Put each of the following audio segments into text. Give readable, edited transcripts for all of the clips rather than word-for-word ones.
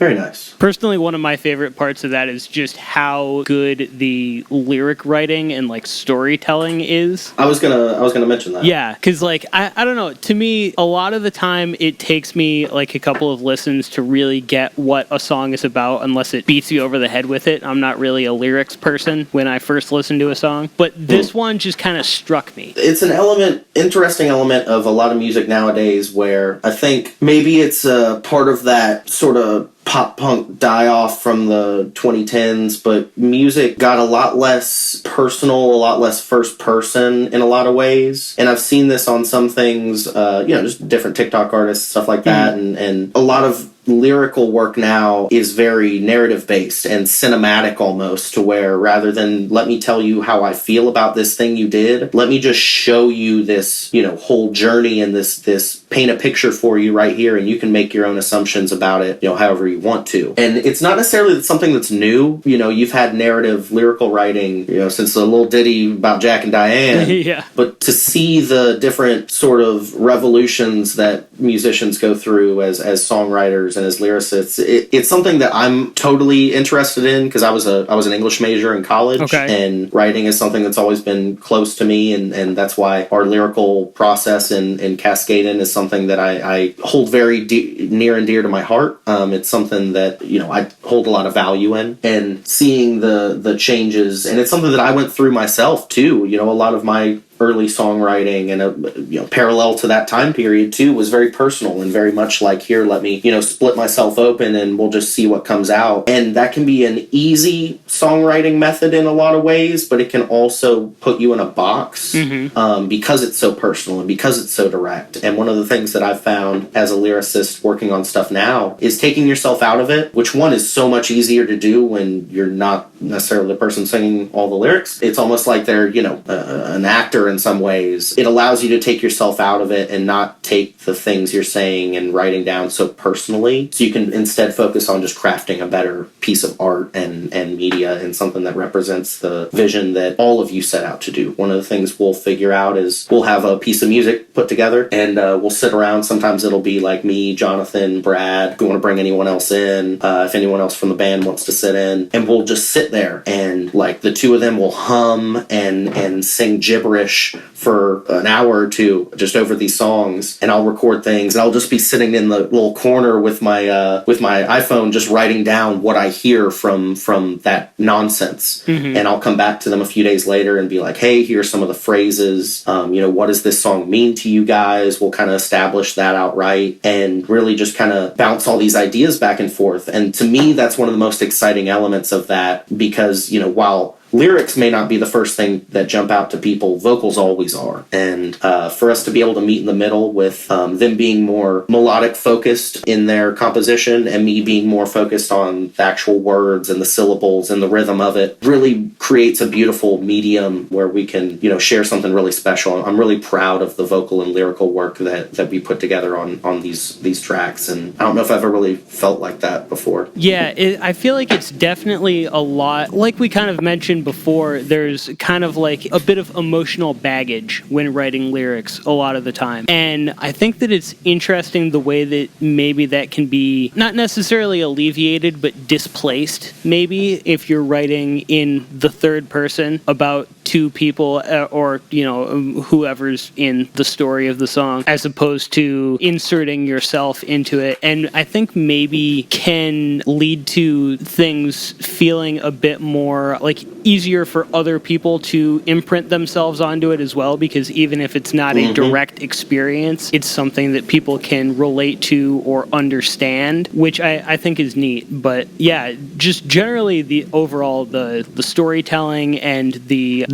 Very nice. Personally, one of my favorite parts of that is just how good the lyric writing and like storytelling is. I was gonna mention that. Yeah, because like I don't know. To me, a lot of the time it takes me like a couple of listens to really get what a song is about, unless it beats you over the head with it. I'm not really a lyrics person when I first listen to a song, but this one just kind of struck me. It's an interesting element of a lot of music nowadays where I think maybe it's a part of that sort of pop punk die off from the 2010s, but music got a lot less personal, a lot less first person in a lot of ways. And I've seen this on some things, just different TikTok artists, stuff like that. And a lot of lyrical work now is very narrative based and cinematic almost, to where rather than let me tell you how I feel about this thing you did, let me just show you this, whole journey and this paint a picture for you right here, and you can make your own assumptions about it, however you want to. And it's not necessarily something that's new. You've had narrative lyrical writing, since the little ditty about Jack and Diane. Yeah. But to see the different sort of revolutions that musicians go through as songwriters and as lyricists, it's something that I'm totally interested in, because I was an English major in college. Okay. And writing is something that's always been close to me, and that's why our lyrical process in Cascadent is something that I hold very near and dear to my heart. It's something that I hold a lot of value in, and seeing the changes, and it's something that I went through myself too. A lot of my early songwriting and parallel to that time period too was very personal and very much like, here, let me split myself open and we'll just see what comes out. And that can be an easy songwriting method in a lot of ways, but it can also put you in a box because it's so personal and because it's so direct. And one of the things that I've found as a lyricist working on stuff now is taking yourself out of it, which one is so much easier to do when you're not necessarily the person singing all the lyrics. It's almost like they're an actor in some ways. It allows you to take yourself out of it and not take the things you're saying and writing down so personally, so you can instead focus on just crafting a better piece of art and media, and something that represents the vision that all of you set out to do. One of the things we'll figure out is we'll have a piece of music put together, and we'll sit around. Sometimes it'll be like me, Jonathan, Brad, if we want to bring anyone else in, if anyone else from the band wants to sit in, and we'll just sit there, and like the two of them will hum and sing gibberish for an hour or two just over these songs, and I'll record things, and I'll just be sitting in the little corner with my iPhone just writing down what I hear from that nonsense. And I'll come back to them a few days later and be like, hey, here's some of the phrases, what does this song mean to you guys? We'll kind of establish that outright and really just kind of bounce all these ideas back and forth. And to me, that's one of the most exciting elements of that, because while lyrics may not be the first thing that jump out to people, vocals always are. And for us to be able to meet in the middle with them being more melodic focused in their composition and me being more focused on the actual words and the syllables and the rhythm of it, really creates a beautiful medium where we can, share something really special. I'm really proud of the vocal and lyrical work that we put together on these tracks. And I don't know if I've ever really felt like that before. Yeah, I feel like it's definitely a lot, like we kind of mentioned before, there's kind of like a bit of emotional baggage when writing lyrics a lot of the time. And I think that it's interesting the way that maybe that can be not necessarily alleviated, but displaced, maybe, if you're writing in the third person about two people or, whoever's in the story of the song, as opposed to inserting yourself into it. And I think maybe can lead to things feeling a bit more like easier for other people to imprint themselves onto it as well, because even if it's not a direct experience, it's something that people can relate to or understand, which I think is neat. But yeah, just generally the overall the storytelling and the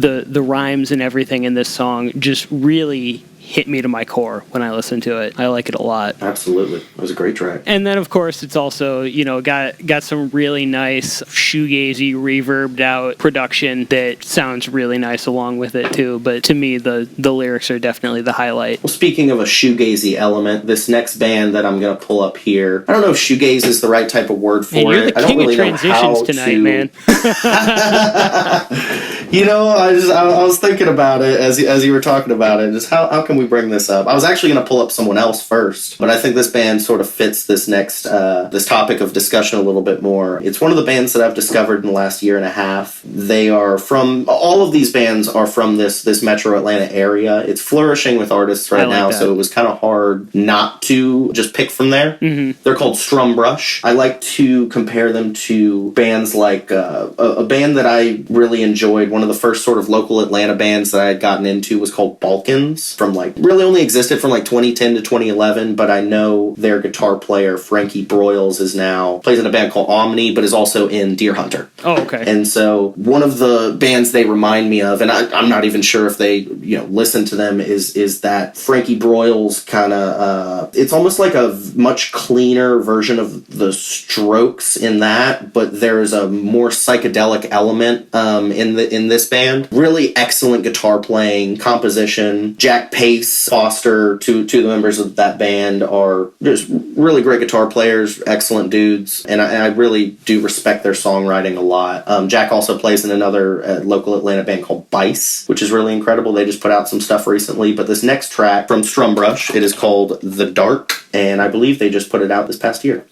rhymes and everything in this song just really hit me to my core when I listen to it. I like it a lot. Absolutely. It was a great track. And then, of course, it's also, got some really nice shoegazy, reverbed out production that sounds really nice along with it, too. But to me, the lyrics are definitely the highlight. Well, speaking of a shoegazy element, this next band that I'm going to pull up here, I don't know if shoegaze is the right type of word for you're it. the I king don't really of transitions tonight, man. I was thinking about it as you were talking about it. Just how can we bring this up? I was actually going to pull up someone else first, but I think this band sort of fits this next this topic of discussion a little bit more. It's one of the bands that I've discovered in the last year and a half. They are from all of these bands are from this Metro Atlanta area. It's flourishing with artists right now, so it was kind of hard not to just pick from there. Mm-hmm. They're called Strumbrush. I like to compare them to bands like a band that I really enjoyed. One of the first sort of local Atlanta bands that I had gotten into was called Balkans, from really only existed from 2010 to 2011, but I know their guitar player Frankie Broyles plays in a band called Omni, but is also in Deer Hunter. Oh, okay. And so one of the bands they remind me of, and I'm not even sure if they listen to them, is that Frankie Broyles kind of it's almost like a much cleaner version of the Strokes in that, but there's a more psychedelic element in this band. Really excellent guitar playing, composition. Jack Pace, Foster, two of the members of that band are just really great guitar players, excellent dudes, and I really do respect their songwriting a lot. Jack also plays in another local Atlanta band called Bice, which is really incredible. They just put out some stuff recently, but this next track from Strumbrush, it is called The Dark, and I believe they just put it out this past year.